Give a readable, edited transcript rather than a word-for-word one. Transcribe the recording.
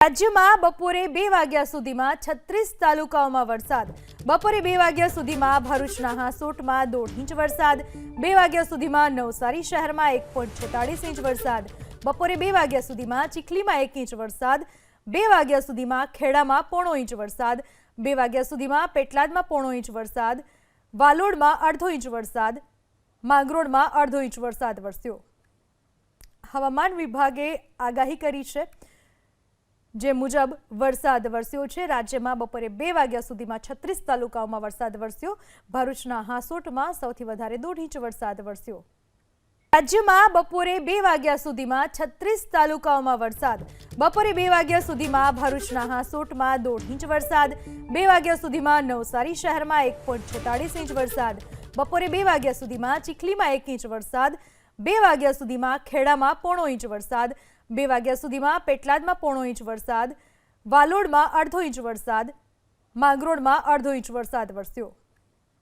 રાજ્યમાં બપોરે 2 વાગ્યા સુધીમાં 36 તાલુકાઓમાં વરસાદ. બપોરે 2 વાગ્યા સુધીમાં ભરૂચના હાંસોટમાં 1.5 ઇંચ વરસાદ. 2 વાગ્યા સુધીમાં નવસારી શહેરમાં 1.46 ઇંચ વરસાદ. બપોરે 2 વાગ્યા સુધીમાં ચીખલીમાં 1 ઇંચ વરસાદ. 2 વાગ્યા સુધીમાં ખેડામાં 0.5 ઇંચ વરસાદ. 2 વાગ્યા સુધીમાં પેટલાદમાં 0.5 ઇંચ વરસાદ. વાલોડમાં 0.5 ઇંચ વરસાદ. માંગરોળમાં 0.5 ઇંચ વરસાદ વરસ્યો. હવામાન વિભાગે આગાહી કરી છે જે મુજબ વરસાદ વરસ્યો છે. રાજ્યમાં બપોરે 2 વાગ્યા સુધીમાં 36 તાલુકાઓમાં વરસાદ વરસ્યો. ભરૂચના હાંસોટમાં સૌથી વધારે 1.5 ઇંચ વરસાદ વરસ્યો. રાજ્યમાં બપોરે 2 વાગ્યા સુધીમાં 36 તાલુકાઓમાં વરસાદ. બપોરે 2 વાગ્યા સુધીમાં ભરૂચના હાંસોટમાં 1.5 ઇંચ વરસાદ. 2 વાગ્યા સુધીમાં નવસારી શહેરમાં 1.46 ઇંચ વરસાદ. બપોરે 2 વાગ્યા સુધીમાં ચીખલીમાં 1 ઇંચ વરસાદ. 2 વાગ્યા સુધીમાં ખેડામાં 0.5 ઇંચ વરસાદ. 2 વાગ્યા સુધીમાં પેટલાદમાં 0.5 ઇંચ વરસાદ. વાલોડમાં 0.5 ઇંચ વરસાદ. માંગરોળમાં 0.5 ઇંચ વરસાદ વરસ્યો.